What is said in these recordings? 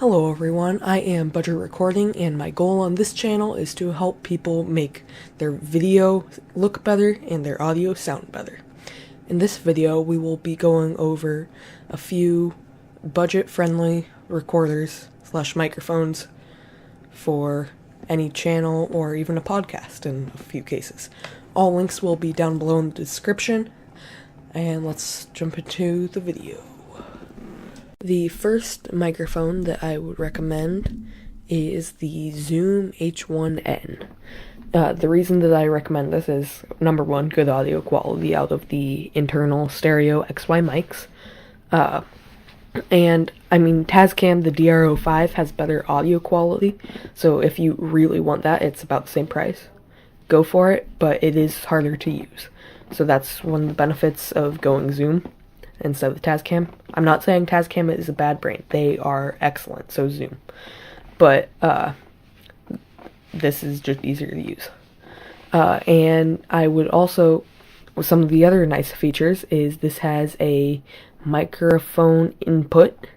Hello everyone, I am Budget Recording, and my goal on this channel is to help people make their video look better and their audio sound better. In this video, we will be going over a few budget-friendly recorders / microphones for any channel or even a podcast in a few cases. All links will be down below in the description, and let's jump into the video. The first microphone that I would recommend is the Zoom H1N. The reason that I recommend this is, number one, good audio quality out of the internal stereo XY mics. And, I mean, Tascam, the DRO5, has better audio quality, so if you really want that, it's about the same price. Go for it, but it is harder to use. So that's one of the benefits of going Zoom instead of Tascam. I'm not saying Tascam is a bad brand. They are excellent, so Zoom. But this is just easier to use. And I would also, some of the other nice features is this has a microphone input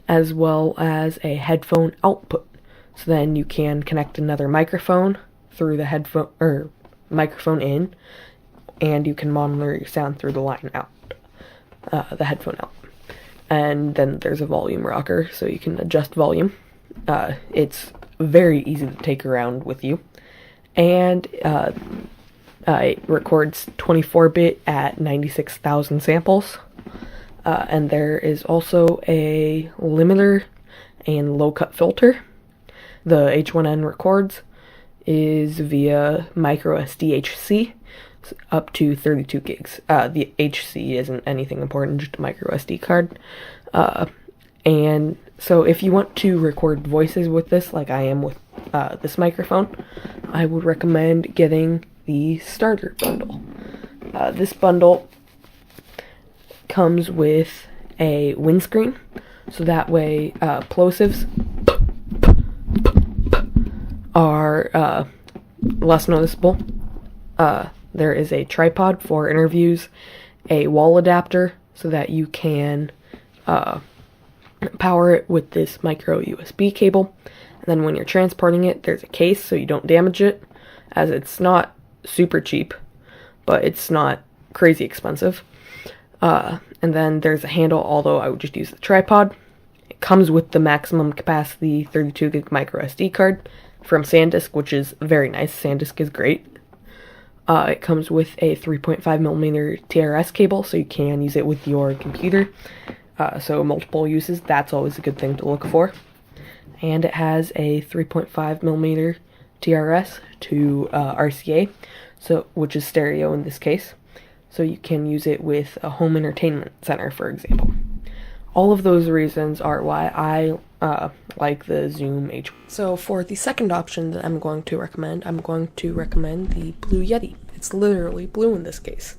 as well as a headphone output. So then you can connect another microphone through the headphone or microphone in, and you can monitor your sound through the line out. The headphone out. And then there's a volume rocker, so you can adjust volume. It's very easy to take around with you. And it records 24-bit at 96,000 samples. And there is also a limiter and low-cut filter. The H1N records is via micro SD-HC. Up to 32 gigs. The HC isn't anything important, just a micro SD card. And so if you want to record voices with this, like I am with this microphone, I would recommend getting the starter bundle. This bundle comes with a windscreen, so that way plosives are less noticeable. There is a tripod for interviews, a wall adapter so that you can power it with this micro USB cable, and then when you're transporting it, there's a case so you don't damage it, as it's not super cheap, but it's not crazy expensive. And then there's a handle, although I would just use the tripod. It comes with the maximum capacity 32 gig micro SD card from SanDisk, which is very nice. SanDisk is great. It comes with a 3.5mm TRS cable, so you can use it with your computer. So multiple uses, that's always a good thing to look for. And it has a 3.5mm TRS to RCA, which is stereo in this case. So you can use it with a home entertainment center, for example. All of those reasons are why I like the Zoom H. So for the second option that I'm going to recommend the Blue Yeti. It's literally blue in this case.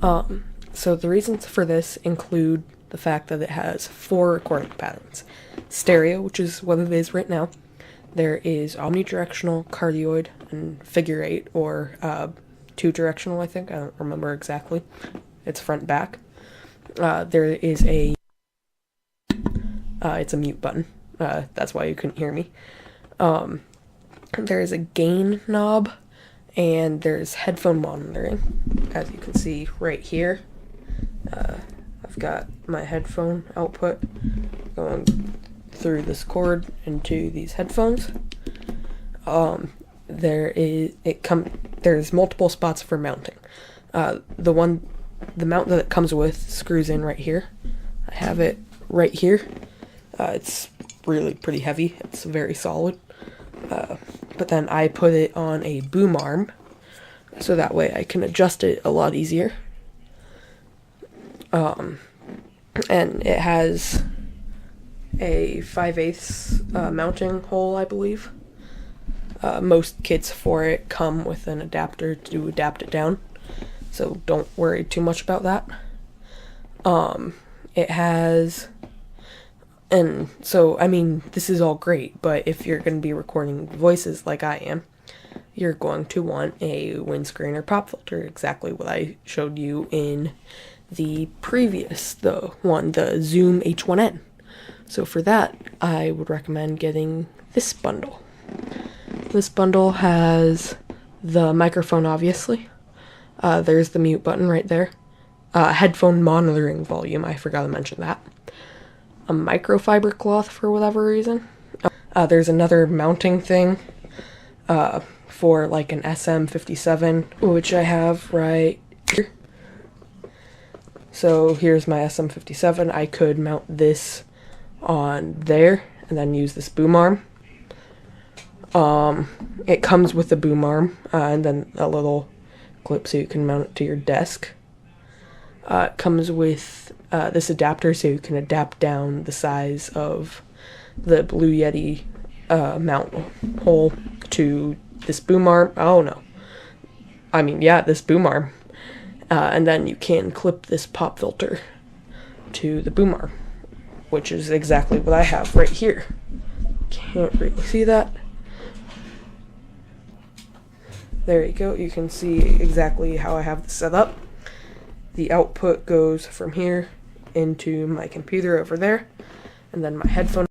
So the reasons for this include the fact that it has 4 recording patterns. Stereo, which is what it is right now. There is omnidirectional, cardioid, and figure 8, or 2-directional, I think. I don't remember exactly. It's front back. There is it's a mute button. That's why you couldn't hear me. There is a gain knob, and there's headphone monitoring, as you can see right here. I've got my headphone output going through this cord into these headphones. There's multiple spots for mounting. The mount that it comes with screws in right here. I have it right here. It's really pretty heavy. It's very solid. But then I put it on a boom arm, so that way I can adjust it a lot easier. And it has a 5/8 mounting hole, I believe. Most kits for it come with an adapter to adapt it down, so don't worry too much about that. It has... And so, I mean, this is all great, but if you're going to be recording voices like I am, you're going to want a windscreen or pop filter, exactly what I showed you in the previous, the Zoom H1N. So for that, I would recommend getting this bundle. This bundle has the microphone, obviously. There's the mute button right there. Headphone monitoring volume, I forgot to mention that. A microfiber cloth for whatever reason. There's another mounting thing for like an SM57, which I have right here. So here's my SM57. I could mount this on there and then use this boom arm. It comes with a boom arm and then a little clip so you can mount it to your desk. It comes with this adapter so you can adapt down the size of the Blue Yeti mount hole to this boom arm. Oh no. I mean, yeah, this boom arm. And then you can clip this pop filter to the boom arm, which is exactly what I have right here. Can't really see that. There you go. You can see exactly how I have this set up. The output goes from here into my computer over there, and then my headphone.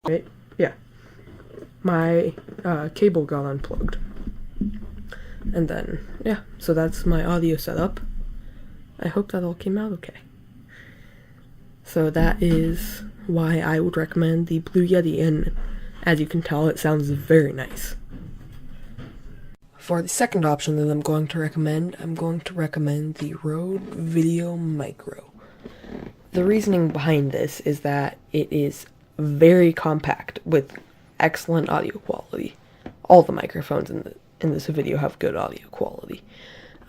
Right? Yeah. My cable got unplugged. And then, yeah, so that's my audio setup. I hope that all came out okay. So that is why I would recommend the Blue Yeti, and as you can tell, it sounds very nice. For the second option that I'm going to recommend the Rode Video Micro. The reasoning behind this is that it is very compact with excellent audio quality. All the microphones in this video have good audio quality.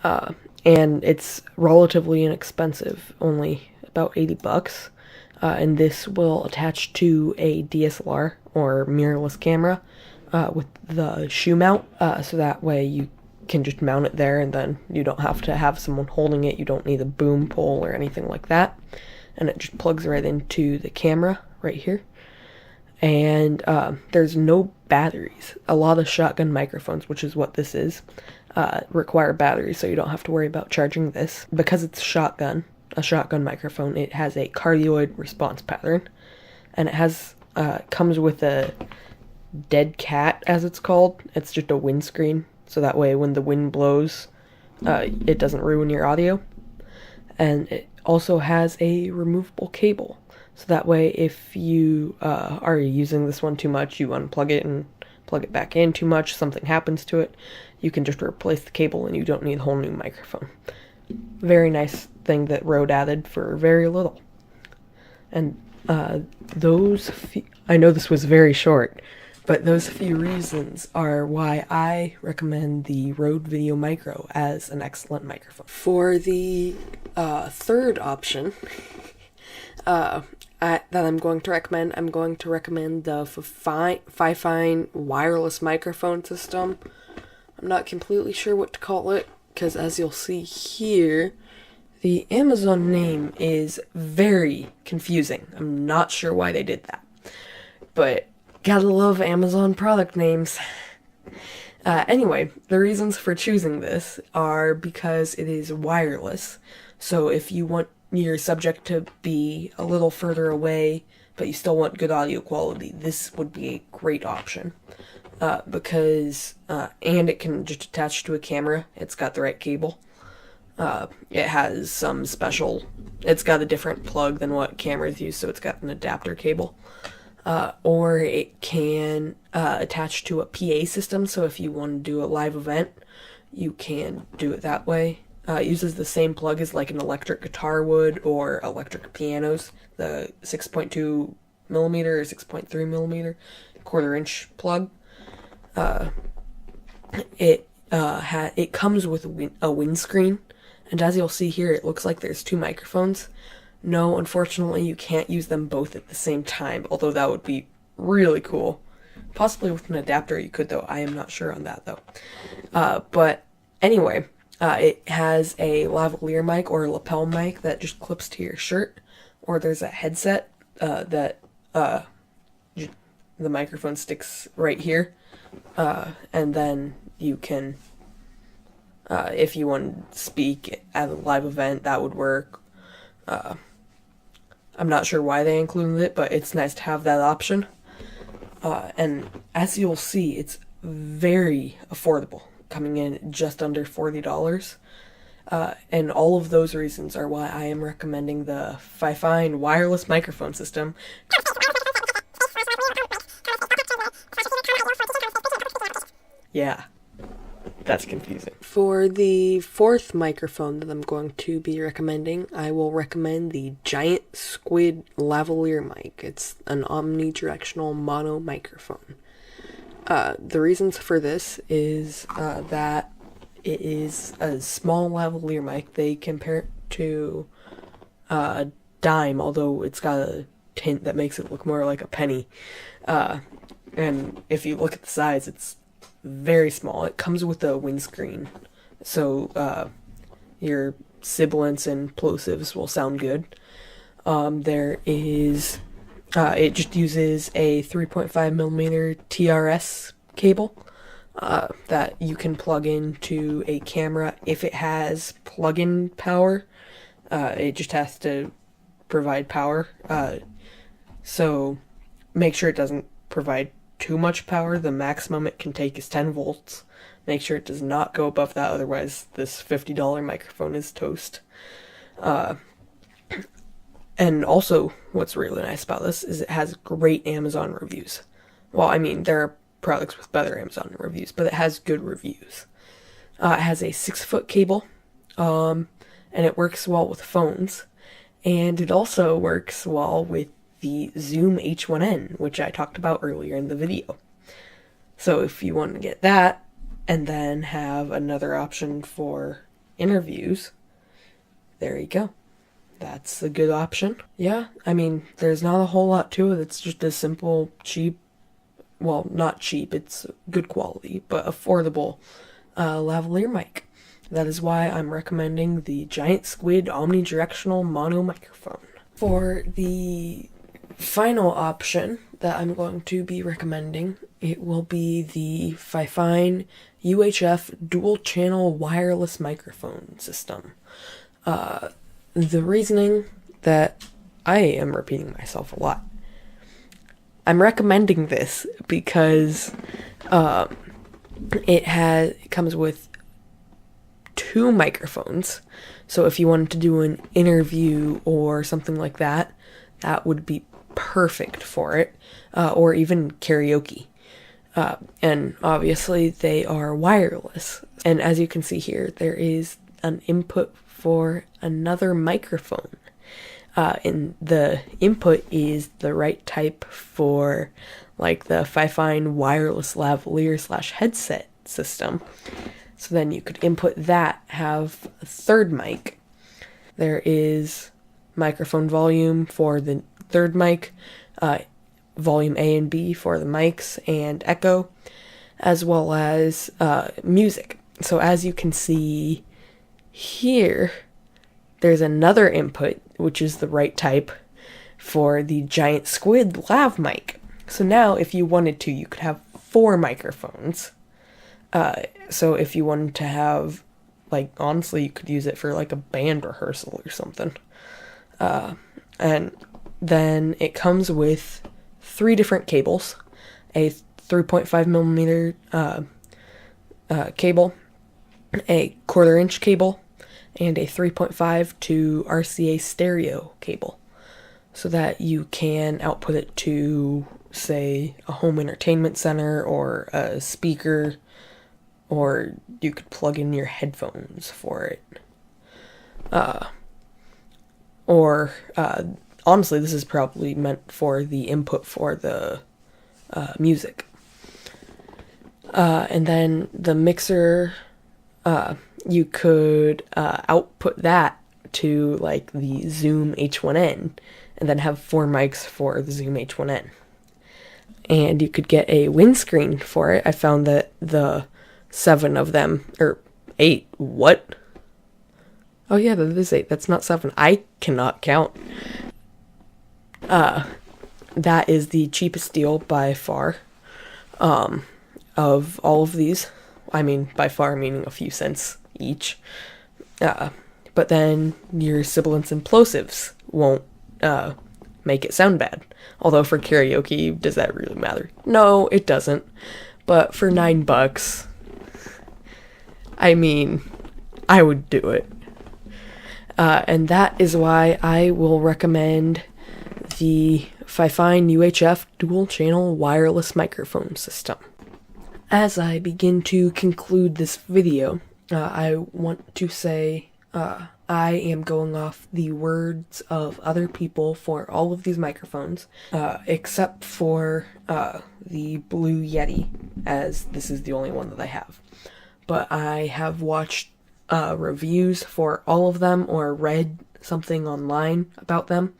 And it's relatively inexpensive, only about $80. And this will attach to a DSLR or mirrorless camera with the shoe mount, so that way you can just mount it there and then you don't have to have someone holding it. You don't need a boom pole or anything like that. And it just plugs right into the camera right here. And there's no batteries. A lot of shotgun microphones, which is what this is, require batteries, so you don't have to worry about charging this. Because it's a shotgun microphone, it has a cardioid response pattern, and it has comes with a dead cat, as it's called. It's just a windscreen, so that way when the wind blows, it doesn't ruin your audio. And it also has a removable cable. So that way, if you are using this one too much, you unplug it and plug it back in too much, something happens to it, you can just replace the cable and you don't need a whole new microphone. Very nice thing that Rode added for very little. And I know this was very short, but those few reasons are why I recommend the Rode Video Micro as an excellent microphone. For the third option, that I'm going to recommend the Fifine wireless microphone system. I'm not completely sure what to call it, because as you'll see here, the Amazon name is very confusing. I'm not sure why they did that, but gotta love Amazon product names. Anyway, the reasons for choosing this are because it is wireless, so if you want your subject to be a little further away, but you still want good audio quality, this would be a great option. Because and it can just attach to a camera. It's got the right cable. It has some special, it's got a different plug than what cameras use, so it's got an adapter cable. Or it can attach to a PA system, so if you want to do a live event, you can do it that way. It uses the same plug as like an electric guitar would, or electric pianos, the 6.2 millimeter or 6.3 millimeter quarter-inch plug. It comes with a windscreen, and as you'll see here, it looks like there's two microphones. No, unfortunately, you can't use them both at the same time, although that would be really cool. Possibly with an adapter you could, though. I am not sure on that, though. But anyway, it has a lavalier mic or a lapel mic that just clips to your shirt, or there's a headset that the microphone sticks right here, and then you can, if you want to speak at a live event, that would work. I'm not sure why they included it, but it's nice to have that option. And as you'll see, it's very affordable, coming in just under $40. And all of those reasons are why I am recommending the Fifine wireless microphone system. Yeah, that's confusing. For the fourth microphone that I'm going to be recommending, I will recommend the Giant Squid Lavalier mic. It's an omnidirectional mono microphone. The reasons for this is that it is a small lavalier mic. They compare it to a dime, although it's got a tint that makes it look more like a penny. And if you look at the size, it's very small. It comes with a windscreen, so your sibilants and plosives will sound good. There is, it just uses a 3.5mm TRS cable that you can plug into a camera if it has plug-in power. It just has to provide power. So make sure it doesn't provide too much power. The maximum it can take is 10 volts. Make sure it does not go above that, otherwise this $50 microphone is toast. And also, what's really nice about this is it has great Amazon reviews. Well, I mean, there are products with better Amazon reviews, but it has good reviews. It has a 6-foot cable, and it works well with phones, and it also works well with the Zoom H1N, which I talked about earlier in the video. So if you want to get that, and then have another option for interviews, there you go. That's a good option. Yeah, I mean, there's not a whole lot to it. It's just a simple, cheap, well, not cheap, it's good quality, but affordable lavalier mic. That is why I'm recommending the Giant Squid omnidirectional mono microphone. For the final option that I'm going to be recommending, it will be the Fifine UHF dual channel wireless microphone system. The reasoning that I am repeating myself a lot. I'm recommending this because it comes with 2 microphones. So if you wanted to do an interview or something like that, that would be perfect for it, or even karaoke. And obviously they are wireless. And as you can see here, there is an input for another microphone. And the input is the right type for like the Fifine wireless lavalier / headset system. So then you could input that, have a third mic. There is microphone volume for the third mic, volume A and B for the mics, and echo, as well as music. So as you can see here, there's another input, which is the right type for the Giant Squid lav mic. So now if you wanted to, you could have 4 microphones. So if you wanted to have, like, honestly, you could use it for like a band rehearsal or something. And then it comes with 3 different cables, a 3.5mm cable, a 1/4" cable, and a 3.5 to RCA stereo cable, so that you can output it to, say, a home entertainment center or a speaker, or you could plug in your headphones for it. Honestly, this is probably meant for the input for the music. And then the mixer, you could output that to like the Zoom H1N, and then have 4 mics for the Zoom H1N. And you could get a windscreen for it. I found that the 7 of them, or 8, what? Oh yeah, that is 8, that's not 7. I cannot count. that is the cheapest deal by far, of all of these. I mean, by far meaning a few cents each. But then your sibilants and plosives won't make it sound bad. Although for karaoke, does that really matter? No, it doesn't. But for $9, I mean, I would do it. And that is why I will recommend the Fifine UHF dual channel wireless microphone system. As I begin to conclude this video, I want to say I am going off the words of other people for all of these microphones, except for the Blue Yeti, as this is the only one that I have. But I have watched reviews for all of them or read something online about them,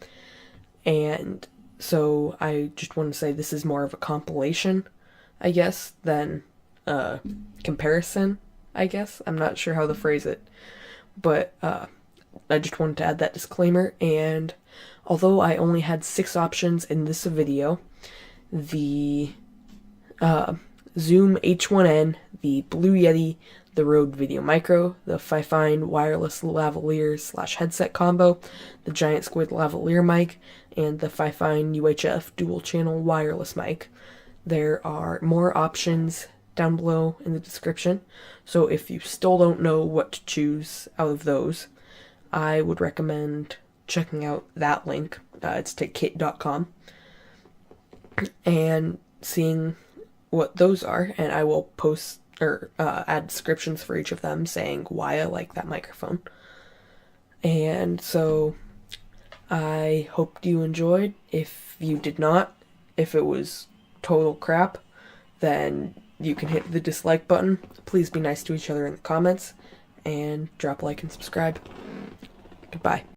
and so I just want to say this is more of a compilation, I guess, than comparison, I guess. I'm not sure how to phrase it, but I just wanted to add that disclaimer. And although I only had 6 options in this video, the Zoom H1N, the Blue Yeti, the Rode Video Micro, the Fifine wireless lavalier / headset combo, the Giant Squid lavalier mic, and the Fifine UHF dual channel wireless mic. There are more options down below in the description, so if you still don't know what to choose out of those, I would recommend checking out that link. It's to kit.com and seeing what those are, and I will post or add descriptions for each of them saying why I like that microphone. And so I hope you enjoyed. If you did not, if it was total crap, then you can hit the dislike button. Please be nice to each other in the comments, and drop a like and subscribe. Goodbye.